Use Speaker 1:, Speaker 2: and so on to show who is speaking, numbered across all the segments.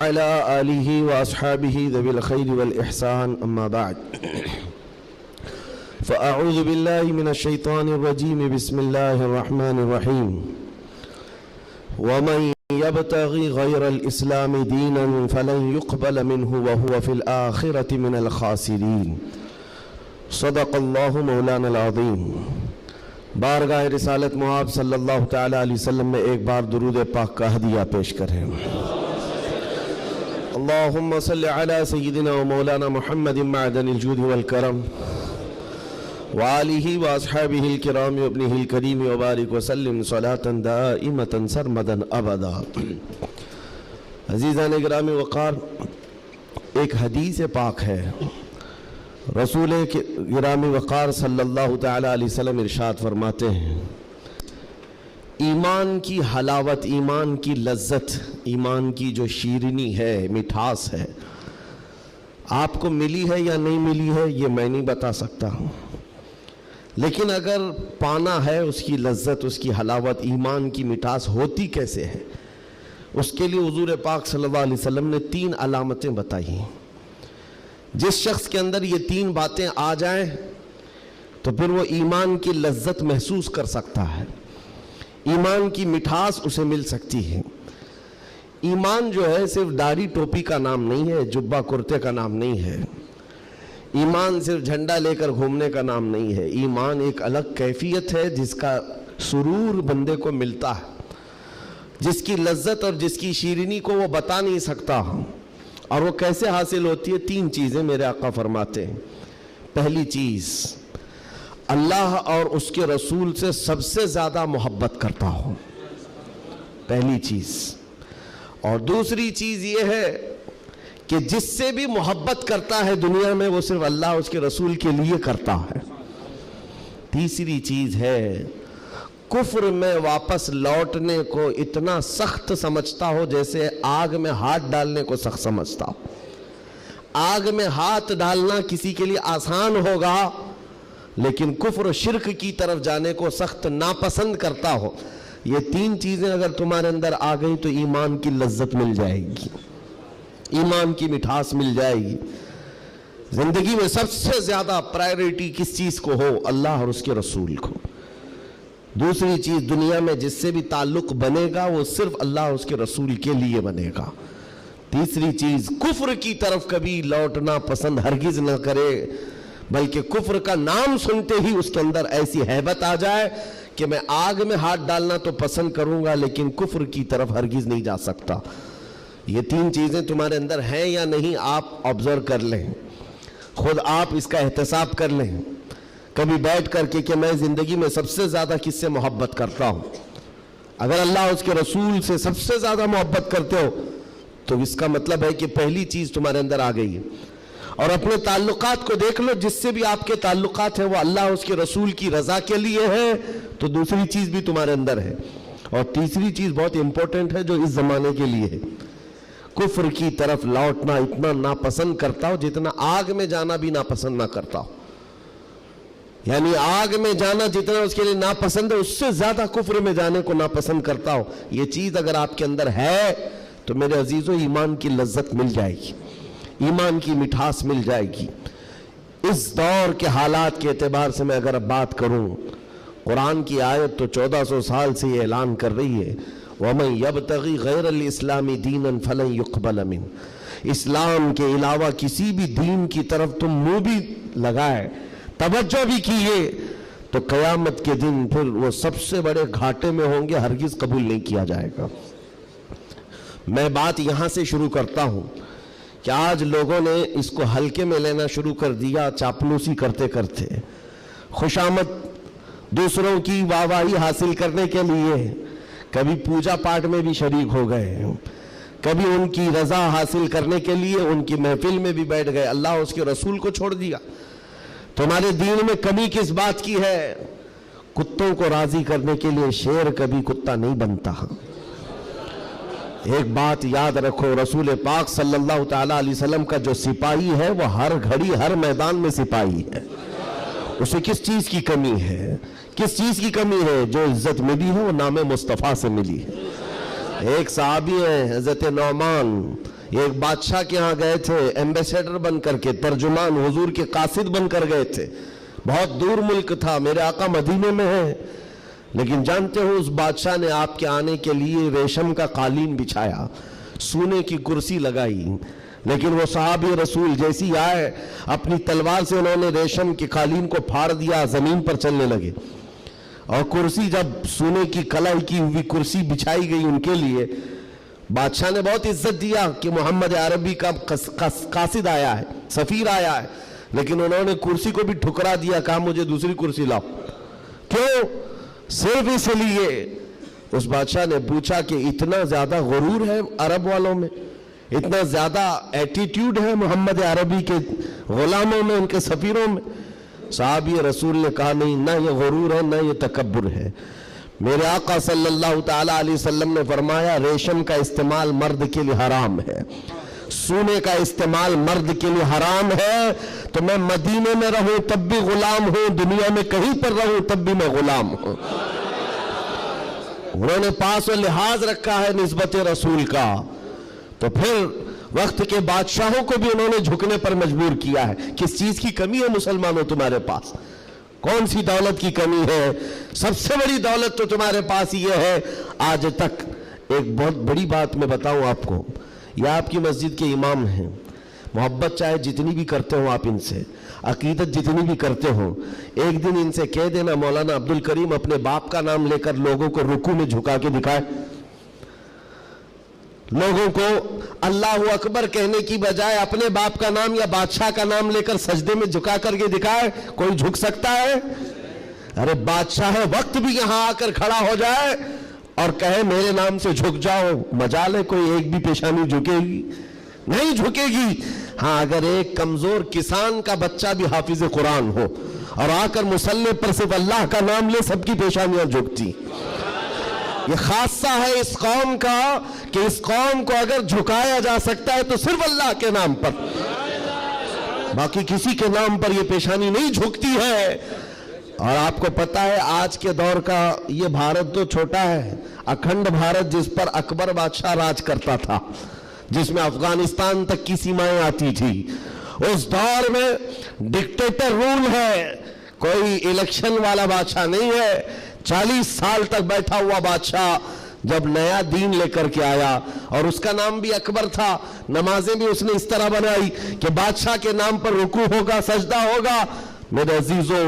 Speaker 1: على آله وأصحابه ذوي الخير والإحسان أما بعد فأعوذ بالله من الشيطان الرجيم بسم الله الرحمن الرحيم ومن يبتغي غير الإسلام دينا فلن يقبل منه وهو في الآخرة من الخاسرين صدق الله مولانا العظيم۔ بارگاہ رسالت مآب صلی اللہ تعالی علیہ وسلم میں ایک بار درود پاک کا ہدیہ پیش کریں۔ اللہم صلی علی سیدنا و مولانا محمد معدن الجود والکرم وآلہ واصحابہ الکرام وابنہ الکریم وبارک وسلم صلاة دائمة سرمدا ابدا۔ عزیزان گرامی وقار، ایک حدیث پاک ہے، رسول گرامی وقار صلی اللہ تعالی علیہ وسلم ارشاد فرماتے ہیں، ایمان کی حلاوت، ایمان کی لذت، ایمان کی جو شیرینی ہے، مٹھاس ہے، آپ کو ملی ہے یا نہیں ملی ہے یہ میں نہیں بتا سکتا ہوں، لیکن اگر پانا ہے اس کی لذت، اس کی حلاوت، ایمان کی مٹھاس ہوتی کیسے ہے، اس کے لیے حضور پاک صلی اللہ علیہ وسلم نے 3 علامتیں بتائی ہیں۔ جس شخص کے اندر یہ 3 باتیں آ جائیں تو پھر وہ ایمان کی لذت محسوس کر سکتا ہے، ایمان کی مٹھاس اسے مل سکتی ہے۔ ایمان جو ہے صرف داڑھی ٹوپی کا نام نہیں ہے، جبہ کرتے کا نام نہیں ہے، ایمان صرف جھنڈا لے کر گھومنے کا نام نہیں ہے، ایمان ایک الگ کیفیت ہے جس کا سرور بندے کو ملتا ہے، جس کی لذت اور جس کی شیرینی کو وہ بتا نہیں سکتا، اور وہ کیسے حاصل ہوتی ہے؟ 3 چیزیں میرے آقا فرماتے ہیں۔ پہلی چیز، اللہ اور اس کے رسول سے سب سے زیادہ محبت کرتا ہو، پہلی چیز۔ اور دوسری چیز یہ ہے کہ جس سے بھی محبت کرتا ہے دنیا میں وہ صرف اللہ اس کے رسول کے لیے کرتا ہے۔ تیسری چیز ہے، کفر میں واپس لوٹنے کو اتنا سخت سمجھتا ہو جیسے آگ میں ہاتھ ڈالنے کو سخت سمجھتا ہو۔ آگ میں ہاتھ ڈالنا کسی کے لیے آسان ہوگا، لیکن کفر و شرک کی طرف جانے کو سخت ناپسند کرتا ہو۔ یہ 3 چیزیں اگر تمہارے اندر آ گئی تو ایمان کی لذت مل جائے گی، ایمان کی مٹھاس مل جائے گی۔ زندگی میں سب سے زیادہ پرائیورٹی کس چیز کو ہو؟ اللہ اور اس کے رسول کو۔ دوسری چیز، دنیا میں جس سے بھی تعلق بنے گا وہ صرف اللہ اور اس کے رسول کے لیے بنے گا۔ تیسری چیز، کفر کی طرف کبھی لوٹنا پسند ہرگز نہ کرے، بلکہ کفر کا نام سنتے ہی اس کے اندر ایسی ہیبت آ جائے کہ میں آگ میں ہاتھ ڈالنا تو پسند کروں گا لیکن کفر کی طرف ہرگز نہیں جا سکتا۔ یہ 3 چیزیں تمہارے اندر ہیں یا نہیں، آپ آبزرو کر لیں، خود آپ اس کا احتساب کر لیں کبھی بیٹھ کر کے کہ میں زندگی میں سب سے زیادہ کس سے محبت کرتا ہوں۔ اگر اللہ اس کے رسول سے سب سے زیادہ محبت کرتے ہو تو اس کا مطلب ہے کہ پہلی چیز تمہارے اندر آ گئی ہے۔ اور اپنے تعلقات کو دیکھ لو، جس سے بھی آپ کے تعلقات ہیں وہ اللہ اس کے رسول کی رضا کے لیے ہے تو دوسری چیز بھی تمہارے اندر ہے۔ اور تیسری چیز بہت امپورٹنٹ ہے جو اس زمانے کے لیے ہے، کفر کی طرف لوٹنا اتنا ناپسند کرتا ہو جتنا آگ میں جانا بھی ناپسند نہ کرتا ہو۔ یعنی آگ میں جانا جتنا اس کے لیے ناپسند ہے اس سے زیادہ کفر میں جانے کو ناپسند کرتا ہو۔ یہ چیز اگر آپ کے اندر ہے تو میرے عزیزوں ایمان کی لذت مل جائے گی، ایمان کی مٹھاس مل جائے گی۔ اس دور کے حالات کے اعتبار سے میں اگر بات کروں، قرآن کی آیت تو 1400 سال سے یہ اعلان کر رہی ہے، وَمَنْ يَبْتَغِي غَيْرَ الْإِسْلَامِ دِينًا فَلَنْ يُقْبَلَ مِنْهُ۔ اسلام کے علاوہ کسی بھی دین کی طرف تم منہ بھی لگائے، توجہ بھی کیے تو قیامت کے دن پھر وہ سب سے بڑے گھاٹے میں ہوں گے، ہرگز قبول نہیں کیا جائے گا۔ میں بات یہاں سے شروع کرتا ہوں کہ آج لوگوں نے اس کو ہلکے میں لینا شروع کر دیا، چاپلوسی کرتے کرتے، خوشامد دوسروں کی واہواہی حاصل کرنے کے لیے کبھی پوجا پاٹ میں بھی شریک ہو گئے، کبھی ان کی رضا حاصل کرنے کے لیے ان کی محفل میں بھی بیٹھ گئے، اللہ اس کے رسول کو چھوڑ دیا۔ تمہارے دین میں کمی کس بات کی ہے؟ کتوں کو راضی کرنے کے لیے شیر کبھی کتا نہیں بنتا۔ ایک بات یاد رکھو، رسول پاک صلی اللہ تعالی علیہ وسلم کا جو سپاہی ہے وہ ہر گھڑی ہر میدان میں سپاہی ہے۔ اسے کس چیز کی کمی ہے؟ کس چیز کی کمی ہے؟ جو عزت ملی ہے وہ نام مصطفیٰ سے ملی ہے۔ ایک صحابی ہیں حضرت نعمان، ایک بادشاہ کے ہاں گئے تھے ایمبیسیڈر بن کر کے، ترجمان حضور کے قاصد بن کر گئے تھے، بہت دور ملک تھا، میرے آقا مدینے میں ہیں، لیکن جانتے ہو اس بادشاہ نے آپ کے آنے کے لیے ریشم کا قالین بچھایا، سونے کی کرسی لگائی، لیکن وہ صحابی رسول جیسی آئے اپنی تلوار سے انہوں نے ریشم کے قالین کو پھاڑ دیا، زمین پر چلنے لگے، اور کرسی جب سونے کی کلائی کی ہوئی کرسی بچھائی گئی ان کے لیے، بادشاہ نے بہت عزت دیا کہ محمد عربی کا قاصد آیا ہے، سفیر آیا ہے، لیکن انہوں نے کرسی کو بھی ٹھکرا دیا، کہا مجھے دوسری کرسی لاؤ۔ کیوں؟ صرف اس لیے اس بادشاہ نے پوچھا کہ اتنا زیادہ غرور ہے عرب والوں میں، اتنا زیادہ ایٹیٹیوڈ ہے محمد عربی کے غلاموں میں، ان کے سفیروں میں؟ صحابی رسول نے کہا نہیں، نہ یہ غرور ہے نہ یہ تکبر ہے۔ میرے آقا صلی اللہ تعالیٰ علیہ وسلم نے فرمایا ریشم کا استعمال مرد کے لیے حرام ہے، سونے کا استعمال مرد کے لیے حرام ہے، تو میں مدینے میں رہوں تب بھی غلام ہوں، دنیا میں کہیں پر رہوں تب بھی میں غلام ہوں۔ انہوں نے پاس و لحاظ رکھا ہے نسبت رسول کا، تو پھر وقت کے بادشاہوں کو بھی انہوں نے جھکنے پر مجبور کیا ہے۔ کس چیز کی کمی ہے مسلمانوں تمہارے پاس؟ کون سی دولت کی کمی ہے؟ سب سے بڑی دولت تو تمہارے پاس یہ ہے آج تک۔ ایک بہت بڑی بات میں بتاؤں آپ کو، یہ آپ کی مسجد کے امام ہیں، محبت چاہے جتنی بھی کرتے ہو آپ ان سے، عقیدت جتنی بھی کرتے ہو، ایک دن ان سے کہہ دینا مولانا عبد الکریم اپنے باپ کا نام لے کر لوگوں کو رکوع میں جھکا کے دکھائے، لوگوں کو اللہ اکبر کہنے کی بجائے اپنے باپ کا نام یا بادشاہ کا نام لے کر سجدے میں جھکا کر کے دکھائے، کوئی جھک سکتا ہے؟ ارے بادشاہ وقت بھی یہاں آ کر کھڑا ہو جائے اور کہے میرے نام سے جھک جاؤ، مجال ہے کوئی ایک بھی پیشانی جھکے گی؟ نہیں جھکے گی۔ ہاں اگر ایک کمزور کسان کا بچہ بھی حافظ قرآن ہو اور آ کر مصلی پر صرف اللہ کا نام لے، سب کی پیشانیاں جھکتی۔ یہ خاصہ ہے اس قوم کا کہ اس قوم کو اگر جھکایا جا سکتا ہے تو صرف اللہ کے نام پر، باقی کسی کے نام پر یہ پیشانی نہیں جھکتی ہے۔ اور آپ کو پتہ ہے آج کے دور کا یہ بھارت تو چھوٹا ہے، اکھنڈ بھارت جس پر اکبر بادشاہ راج کرتا تھا، جس میں افغانستان تک کی سیمائیں آتی تھی، اس دور میں ڈکٹیٹر رول ہے، کوئی الیکشن والا بادشاہ نہیں ہے۔ 40 سال تک بیٹھا ہوا بادشاہ جب نیا دین لے کر کے آیا، اور اس کا نام بھی اکبر تھا، نمازیں بھی اس نے اس طرح بنائی کہ بادشاہ کے نام پر رکوع ہوگا، سجدہ ہوگا۔ میرے عزیزو،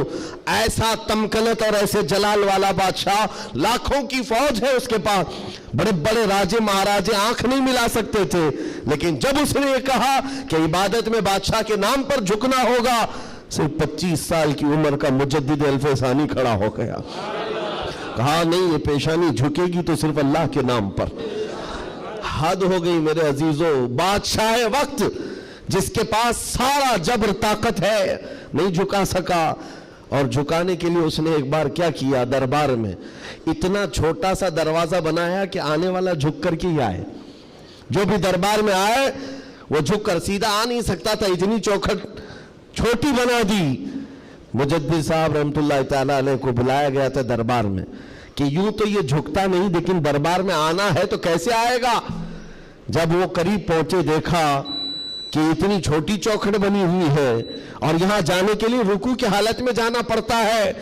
Speaker 1: ایسا تمکنت اور ایسے جلال والا بادشاہ، لاکھوں کی فوج ہے اس کے پاس، بڑے بڑے راجے مہاراجے آنکھ نہیں ملا سکتے تھے، لیکن جب اس نے یہ کہا کہ عبادت میں بادشاہ کے نام پر جھکنا ہوگا، صرف 25 سال کی عمر کا مجدد الف ثانی کھڑا ہو گیا، کہا نہیں یہ پیشانی جھکے گی تو صرف اللہ کے نام پر۔ حد ہو گئی میرے عزیزو، بادشاہ وقت جس کے پاس سارا جبر طاقت ہے نہیں جھکا سکا، اور جھکانے کے لیے اس نے ایک بار کیا کیا، دربار میں اتنا چھوٹا سا دروازہ بنایا کہ آنے والا جھک کر کے ہی آئے، جو بھی دربار میں آئے وہ جھک کر، سیدھا آ نہیں سکتا تھا، اتنی چوکھٹ چھوٹی بنا دی۔ مجدد صاحب رحمت اللہ تعالیٰ علیہ کو بلایا گیا تھا دربار میں کہ یوں تو یہ جھکتا نہیں، لیکن دربار میں آنا ہے تو کیسے آئے گا؟ جب وہ قریب پہنچے دیکھا کہ اتنی چھوٹی چوکھٹ بنی ہوئی ہے اور یہاں جانے کے لیے رکوع کی حالت میں جانا پڑتا ہے۔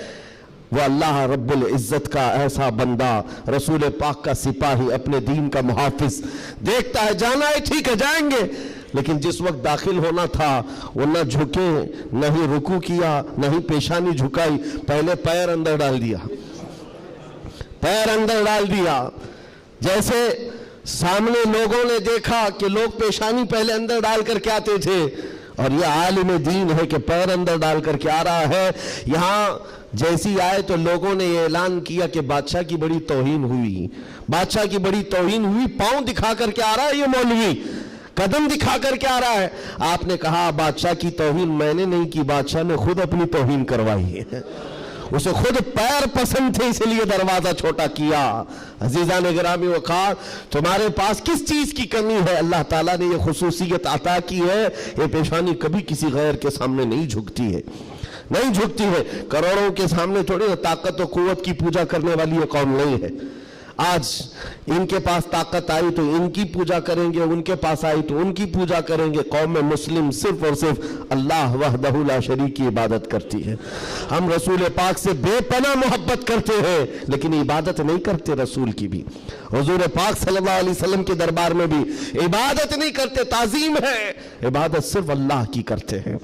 Speaker 1: وہ اللہ رب العزت کا ایسا بندہ، رسول پاک کا سپاہی، اپنے دین کا محافظ، دیکھتا ہے جانا ہے ٹھیک ہے جائیں گے، لیکن جس وقت داخل ہونا تھا وہ نہ جھکے، نہ ہی رکوع کیا، نہ ہی پیشانی جھکائی، پہلے پیر اندر ڈال دیا، پیر اندر ڈال دیا۔ جیسے سامنے لوگوں نے دیکھا کہ لوگ پیشانی پہلے اندر ڈال کر کے آتے تھے، اور یہ عالم دین ہے کہ پیر اندر ڈال کر کے آ رہا ہے۔ یہاں جیسی آئے تو لوگوں نے یہ اعلان کیا کہ بادشاہ کی بڑی توہین ہوئی، بادشاہ کی بڑی توہین ہوئی، پاؤں دکھا کر کے آ رہا ہے یہ مولوی، قدم دکھا کر کے آ رہا ہے۔ آپ نے کہا بادشاہ کی توہین میں نے نہیں کی، بادشاہ نے خود اپنی توہین کروائی ہے، اسے خود پیر پسند تھے اس لیے دروازہ چھوٹا کیا۔ عزیزان گرامی وقار، تمہارے پاس کس چیز کی کمی ہے؟ اللہ تعالیٰ نے یہ خصوصیت عطا کی ہے، یہ پیشانی کبھی کسی غیر کے سامنے نہیں جھکتی ہے، نہیں جھکتی ہے۔ کروڑوں کے سامنے تھوڑی طاقت و قوت کی پوجا کرنے والی یہ قوم نہیں ہے۔ آج ان کے پاس طاقت آئی تو ان کی پوجا کریں گے، ان کے پاس آئی تو ان کی پوجا کریں گے۔ قوم مسلم صرف اور صرف اللہ وحدہ لا شریک کی عبادت کرتی ہے۔ ہم رسول پاک سے بے پناہ محبت کرتے ہیں لیکن عبادت نہیں کرتے رسول کی بھی، حضور پاک صلی اللہ علیہ وسلم کے دربار میں بھی عبادت نہیں کرتے، تعظیم ہے، عبادت صرف اللہ کی کرتے ہیں۔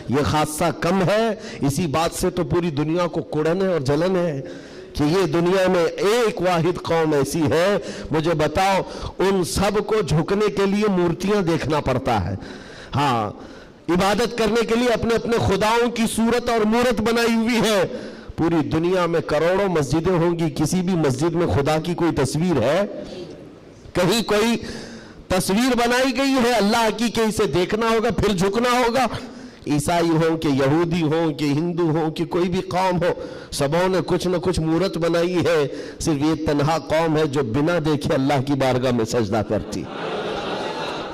Speaker 1: یہ خاصہ کم ہے، اسی بات سے تو پوری دنیا کو کڑن ہے اور جلن ہے کہ یہ دنیا میں ایک واحد قوم ایسی ہے۔ مجھے بتاؤ، ان سب کو جھکنے کے لیے مورتیاں دیکھنا پڑتا ہے، ہاں عبادت کرنے کے لیے اپنے اپنے خداؤں کی صورت اور مورت بنائی ہوئی ہے۔ پوری دنیا میں کروڑوں مسجدیں ہوں گی، کسی بھی مسجد میں خدا کی کوئی تصویر ہے؟ کہیں کوئی تصویر بنائی گئی ہے اللہ کی کہ اسے دیکھنا ہوگا پھر جھکنا ہوگا؟ عیسائی ہوں کہ یہودی ہوں کہ ہندو ہوں کہ کوئی بھی قوم ہو، سبوں نے کچھ نہ کچھ مورت بنائی ہے۔ صرف یہ تنہا قوم ہے جو بنا دیکھے اللہ کی بارگاہ میں سجدہ کرتی۔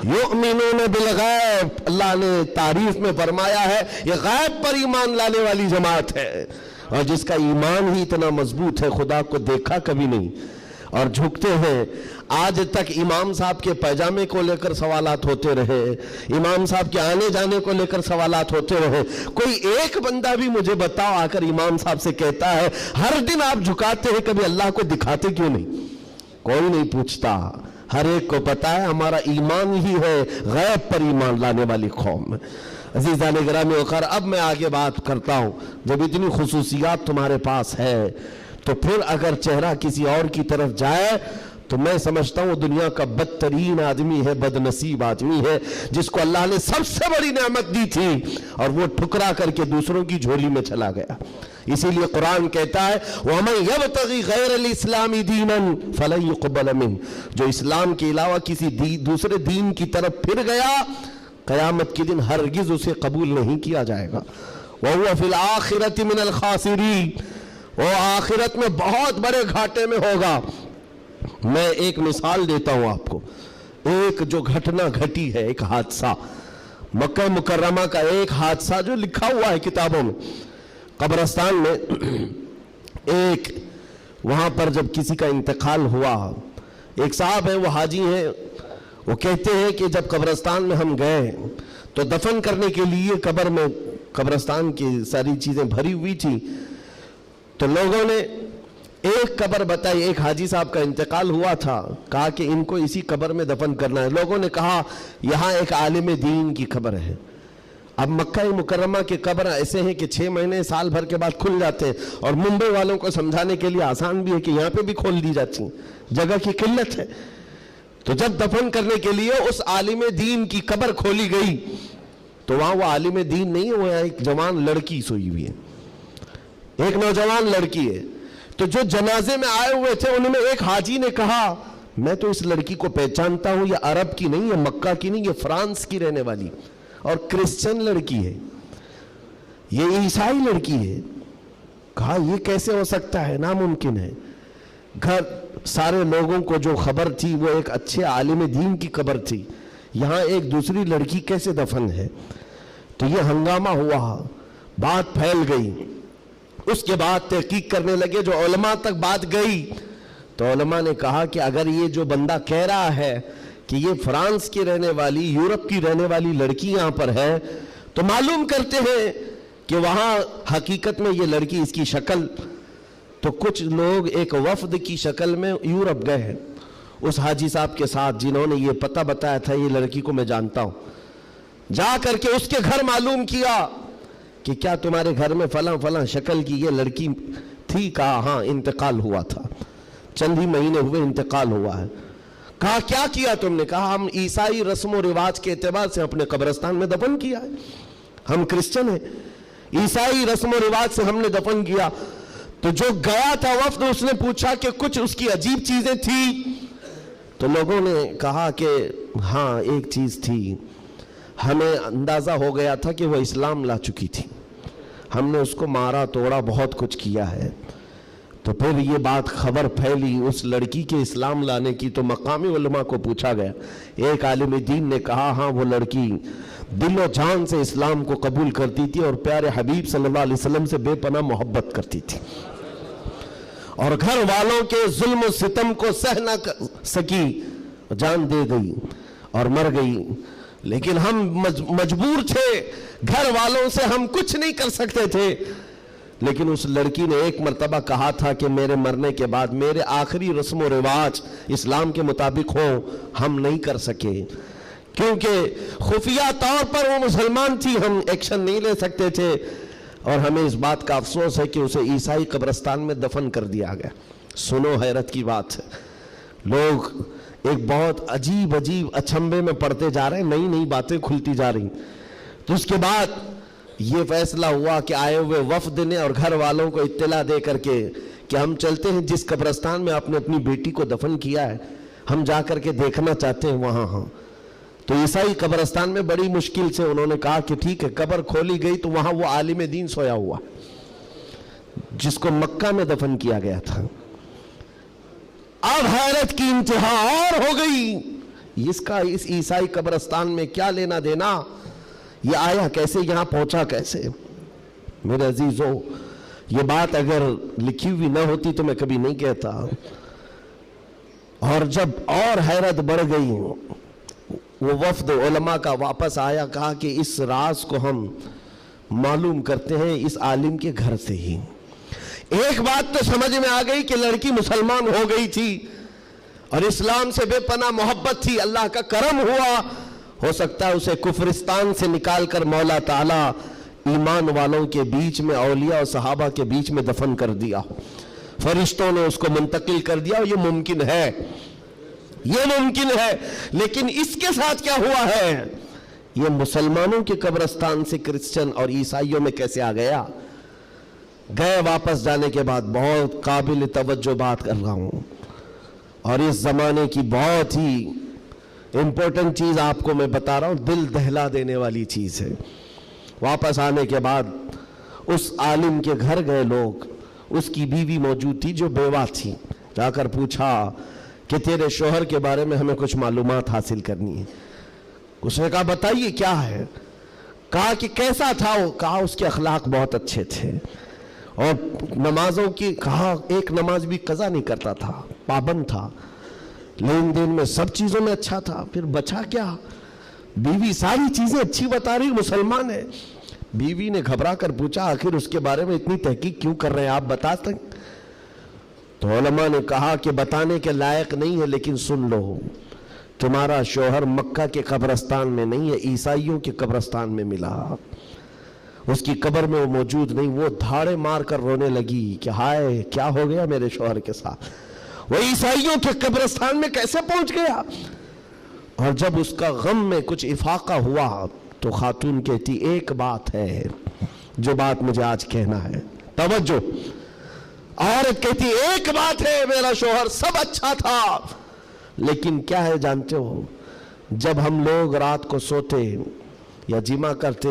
Speaker 1: یؤمنون بالغیب، اللہ نے تعریف میں فرمایا ہے یہ غیب پر ایمان لانے والی جماعت ہے، اور جس کا ایمان ہی اتنا مضبوط ہے خدا کو دیکھا کبھی نہیں اور جھکتے ہیں۔ آج تک امام صاحب کے پیجامے کو لے کر سوالات ہوتے رہے، امام صاحب کے آنے جانے کو لے کر سوالات ہوتے رہے، کوئی ایک بندہ بھی مجھے بتاؤ آ کر امام صاحب سے کہتا ہے ہر دن آپ جھکاتے ہیں کبھی اللہ کو دکھاتے کیوں نہیں؟ کوئی نہیں پوچھتا، ہر ایک کو پتا ہے ہمارا ایمان ہی ہے غیب پر ایمان لانے والی قوم۔ عزیزان گرامی وقار، اب میں آگے بات کرتا ہوں، جب اتنی خصوصیات تمہارے پاس ہے تو پھر اگر چہرہ کسی اور کی طرف جائے تو میں سمجھتا ہوں دنیا کا بدترین آدمی ہے، بد نصیب آدمی ہے، جس کو اللہ نے سب سے بڑی نعمت دی تھی اور وہ ٹھکرا کر کے دوسروں کی جھولی میں چلا گیا۔ اسی لیے قرآن کہتا ہے وَمَنْ يَبْتَغِ غَيْرَ الْإِسْلَامِ دِينًا فَلَنْ يُقْبَلَ مِنْهُ، جو اسلام کے علاوہ کسی دوسرے دین کی طرف پھر گیا قیامت کے دن ہرگز اسے قبول نہیں کیا جائے گا۔ وَهُوَ فِي الْآخِرَةِ مِنَ الْخَاسِرِينَ، وہ آخرت میں بہت بڑے گھاٹے میں ہوگا۔ میں ایک مثال دیتا ہوں آپ کو، ایک جو گھٹنا گھٹی ہے، ایک حادثہ مکہ مکرمہ کا، ایک حادثہ جو لکھا ہوا ہے کتابوں میں۔ قبرستان میں ایک وہاں پر جب کسی کا انتقال ہوا، ایک صاحب ہیں وہ حاجی ہیں، وہ کہتے ہیں کہ جب قبرستان میں ہم گئے تو دفن کرنے کے لیے قبر میں قبرستان کی ساری چیزیں بھری ہوئی تھی، تو لوگوں نے ایک قبر بتائی، ایک حاجی صاحب کا انتقال ہوا تھا، کہا کہ ان کو اسی قبر میں دفن کرنا ہے۔ لوگوں نے کہا یہاں ایک عالم دین کی قبر ہے۔ اب مکہ مکرمہ کے قبر ایسے ہیں کہ 6 مہینے سال بھر کے بعد کھل جاتے ہیں، اور ممبئی والوں کو سمجھانے کے لیے آسان بھی ہے کہ یہاں پہ بھی کھول دی جاتی ہیں، جگہ کی قلت ہے۔ تو جب دفن کرنے کے لیے اس عالم دین کی قبر کھولی گئی تو وہاں وہ عالم دین نہیں ہے، وہ ایک جوان لڑکی سوئی ہوئی ہے، ایک نوجوان لڑکی ہے۔ تو جو جنازے میں آئے ہوئے تھے ان میں ایک حاجی نے کہا میں تو اس لڑکی کو پہچانتا ہوں، یہ عرب کی نہیں، یہ مکہ کی نہیں، یہ فرانس کی رہنے والی اور کرسچن لڑکی ہے، یہ عیسائی لڑکی ہے۔ کہا یہ کیسے ہو سکتا ہے، ناممکن ہے۔ گھر سارے لوگوں کو جو خبر تھی وہ ایک اچھے عالم دین کی خبر تھی، یہاں ایک دوسری لڑکی کیسے دفن ہے؟ تو یہ ہنگامہ ہوا، بات پھیل گئی۔ اس کے بعد تحقیق کرنے لگے، جو علماء تک بات گئی تو علماء نے کہا کہ اگر یہ جو بندہ کہہ رہا ہے کہ یہ فرانس کی رہنے والی، یورپ کی رہنے والی لڑکی یہاں پر ہے، تو معلوم کرتے ہیں کہ وہاں حقیقت میں یہ لڑکی، اس کی شکل، تو کچھ لوگ ایک وفد کی شکل میں یورپ گئے ہیں اس حاجی صاحب کے ساتھ، جنہوں نے یہ پتہ بتایا تھا یہ لڑکی کو میں جانتا ہوں۔ جا کر کے اس کے گھر معلوم کیا کہ کیا تمہارے گھر میں فلاں فلاں شکل کی یہ لڑکی تھی؟ کہا ہاں، انتقال ہوا تھا، چند ہی مہینے ہوئے انتقال ہوا ہے۔ کہا کیا کیا تم نے؟ کہا ہم عیسائی رسم و رواج کے اعتبار سے اپنے قبرستان میں دفن کیا ہے، ہم کرسچن ہیں، عیسائی رسم و رواج سے ہم نے دفن کیا۔ تو جو گیا تھا وفد، اس نے پوچھا کہ کچھ اس کی عجیب چیزیں تھی؟ تو لوگوں نے کہا کہ ہاں ایک چیز تھی، ہمیں اندازہ ہو گیا تھا کہ وہ اسلام لا چکی تھی، ہم نے اس کو مارا توڑا، بہت کچھ کیا ہے۔ تو پھر یہ بات خبر پھیلی اس لڑکی کے اسلام لانے کی، تو مقامی علماء کو پوچھا گیا، ایک عالم دین نے کہا ہاں وہ لڑکی دل و جان سے اسلام کو قبول کرتی تھی اور پیارے حبیب صلی اللہ علیہ وسلم سے بے پناہ محبت کرتی تھی۔ اور گھر والوں کے ظلم و ستم کو سہ نہ سکی، جان دے گئی اور مر گئی۔ لیکن ہم مجبور تھے، گھر والوں سے ہم کچھ نہیں کر سکتے تھے، لیکن اس لڑکی نے ایک مرتبہ کہا تھا کہ میرے مرنے کے بعد میرے آخری رسم و رواج اسلام کے مطابق ہوں، ہم نہیں کر سکے، کیونکہ خفیہ طور پر وہ مسلمان تھی، ہم ایکشن نہیں لے سکتے تھے، اور ہمیں اس بات کا افسوس ہے کہ اسے عیسائی قبرستان میں دفن کر دیا گیا۔ سنو حیرت کی بات ہے، لوگ ایک بہت عجیب اچھمبے میں پڑتے جا رہے ہیں، نئی نئی باتیں کھلتی جا رہی۔ تو اس کے بعد یہ فیصلہ ہوا کہ آئے ہوئے وفد نے اور گھر والوں کو اطلاع دے کر کے کہ ہم چلتے ہیں جس قبرستان میں آپ نے اپنی بیٹی کو دفن کیا ہے، ہم جا کر کے دیکھنا چاہتے ہیں وہاں۔ ہاں، تو عیسائی قبرستان میں بڑی مشکل سے انہوں نے کہا کہ ٹھیک ہے، قبر کھولی گئی تو وہاں وہ عالم دین سویا ہوا جس کو مکہ میں دفن کیا گیا تھا۔ اب حیرت کی انتہا اور ہو گئی، اس عیسائی قبرستان میں کیا لینا دینا، یہ آیا کیسے، یہاں پہنچا کیسے؟ میرے عزیزو، یہ بات اگر لکھی ہوئی نہ ہوتی تو میں کبھی نہیں کہتا۔ اور جب اور حیرت بڑھ گئی، وہ وفد علماء کا واپس آیا، کہا کہ اس راز کو ہم معلوم کرتے ہیں اس عالم کے گھر سے ہی۔ ایک بات تو سمجھ میں آ گئی کہ لڑکی مسلمان ہو گئی تھی اور اسلام سے بے پناہ محبت تھی، اللہ کا کرم ہوا، ہو سکتا ہے اسے کفرستان سے نکال کر مولا تعالیٰ ایمان والوں کے بیچ میں، اولیاء اور صحابہ کے بیچ میں دفن کر دیا، فرشتوں نے اس کو منتقل کر دیا، اور یہ ممکن ہے، یہ ممکن ہے۔ لیکن اس کے ساتھ کیا ہوا ہے، یہ مسلمانوں کے قبرستان سے کرسچن اور عیسائیوں میں کیسے آ گیا؟ گئے واپس جانے کے بعد بہت قابل توجہ بات کر رہا ہوں، اور اس زمانے کی بہت ہی امپورٹنٹ چیز آپ کو میں بتا رہا ہوں، دل دہلا دینے والی چیز ہے۔ واپس آنے کے بعد اس عالم کے گھر گئے لوگ، اس کی بیوی موجود تھی جو بیوہ تھی، جا کر پوچھا کہ تیرے شوہر کے بارے میں ہمیں کچھ معلومات حاصل کرنی ہے۔ اس نے کہا بتائیے کیا ہے؟ کہا کہ کیسا تھا وہ؟ کہا اس کے اخلاق بہت اچھے تھے، اور نمازوں کی، کہا ایک نماز بھی قضا نہیں کرتا تھا، پابند تھا، لین دین میں سب چیزوں میں اچھا تھا۔ پھر بچا کیا؟ بیوی ساری چیزیں اچھی بتا رہی، مسلمان ہے۔ بیوی نے گھبرا کر پوچھا آخر اس کے بارے میں اتنی تحقیق کیوں کر رہے ہیں، آپ بتا سکتے؟ تو علماء نے کہا کہ بتانے کے لائق نہیں ہے، لیکن سن لو، تمہارا شوہر مکہ کے قبرستان میں نہیں ہے، عیسائیوں کے قبرستان میں ملا، اس کی قبر میں وہ موجود نہیں۔ وہ دھاڑے مار کر رونے لگی کہ ہائے کیا ہو گیا میرے شوہر کے ساتھ، وہ عیسائیوں کے قبرستان میں کیسے پہنچ گیا؟ اور جب اس کا غم میں کچھ افاقہ ہوا تو خاتون کہتی ایک بات ہے جو بات مجھے آج کہنا ہے، توجہ، عورت کہتی ایک بات ہے، میرا شوہر سب اچھا تھا، لیکن کیا ہے جانتے ہو، جب ہم لوگ رات کو سوتے یا جمع کرتے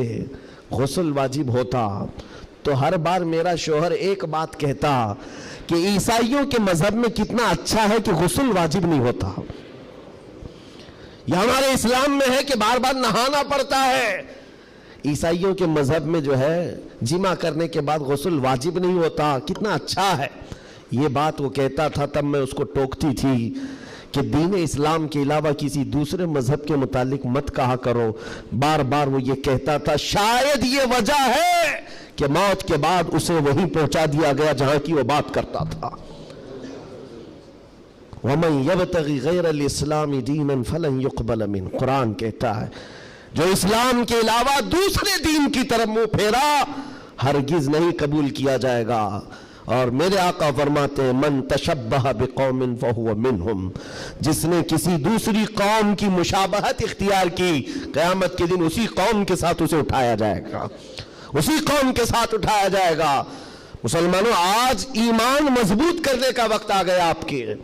Speaker 1: غسل واجب ہوتا تو ہر بار میرا شوہر ایک بات کہتا کہ عیسائیوں کے مذہب میں کتنا اچھا ہے کہ غسل واجب نہیں ہوتا، یہ ہمارے اسلام میں ہے کہ بار بار نہانا پڑتا ہے، عیسائیوں کے مذہب میں جو ہے جمع کرنے کے بعد غسل واجب نہیں ہوتا، کتنا اچھا ہے۔ یہ بات وہ کہتا تھا، تب میں اس کو ٹوکتی تھی کہ دین اسلام کے علاوہ کسی دوسرے مذہب کے متعلق مت کہا کرو۔ بار بار وہ یہ کہتا تھا، شاید یہ وجہ ہے کہ موت کے بعد اسے وہیں پہنچا دیا گیا جہاں کی وہ بات کرتا تھا۔ وَمَن يَبْتَغِ غَيْرَ الْإِسْلَامِ دِينًا فَلَن يُقْبَلَ مِنْهُ، قرآن کہتا ہے جو اسلام کے علاوہ دوسرے دین کی طرف منہ پھیرا ہرگز نہیں قبول کیا جائے گا۔ اور میرے آقا فرماتے ہیں من تشبہ بقوم فہو منہم، جس نے کسی دوسری قوم کی مشابہت اختیار کی، قیامت کے دن اسی قوم کے ساتھ اسے اٹھایا جائے گا، اسی قوم کے ساتھ اٹھایا جائے گا۔ مسلمانوں، آج ایمان مضبوط کرنے کا وقت آ گیا آپ کے۔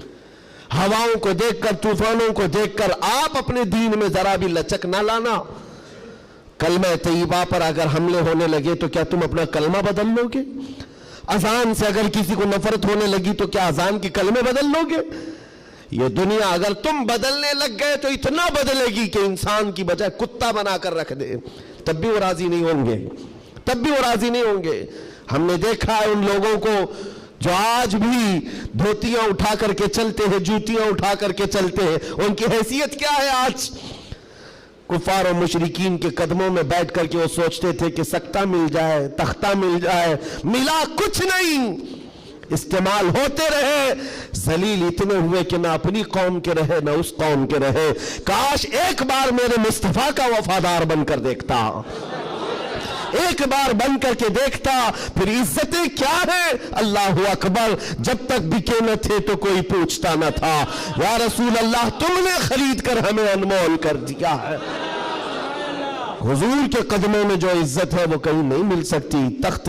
Speaker 1: ہواؤں کو دیکھ کر، طوفانوں کو دیکھ کر آپ اپنے دین میں ذرا بھی لچک نہ لانا۔ کلمہ طیبہ پر اگر حملے ہونے لگے تو کیا تم اپنا کلمہ بدل لو گے؟ اذان سے اگر کسی کو نفرت ہونے لگی تو کیا اذان کی کلمے بدل لو گے؟ یہ دنیا اگر تم بدلنے لگ گئے تو اتنا بدلے گی کہ انسان کی بجائے کتا بنا کر رکھ دے، تب بھی وہ راضی نہیں ہوں گے، تب بھی وہ راضی نہیں ہوں گے۔ ہم نے دیکھا ہے ان لوگوں کو جو آج بھی دھوتیاں اٹھا کر کے چلتے ہیں، جوتیاں اٹھا کر کے چلتے ہیں، ان کی حیثیت کیا ہے آج؟ کفار و مشرکین کے قدموں میں بیٹھ کر کے وہ سوچتے تھے کہ سکتہ مل جائے، تختہ مل جائے، ملا کچھ نہیں، استعمال ہوتے رہے، ذلیل اتنے ہوئے کہ نہ اپنی قوم کے رہے نہ اس قوم کے رہے۔ کاش ایک بار میرے مصطفیٰ کا وفادار بن کر دیکھتا، ایک بار بن کر کے دیکھتا، پھر عزتیں کیا ہیں؟ اللہ اکبر، جب تک بکے نہ تھے تو کوئی پوچھتا نہ تھا، یا رسول اللہ تم نے خرید کر ہمیں انمول کر دیا ہے۔ حضور کے قدموں میں جو عزت ہے وہ کہیں نہیں مل سکتی۔ تخت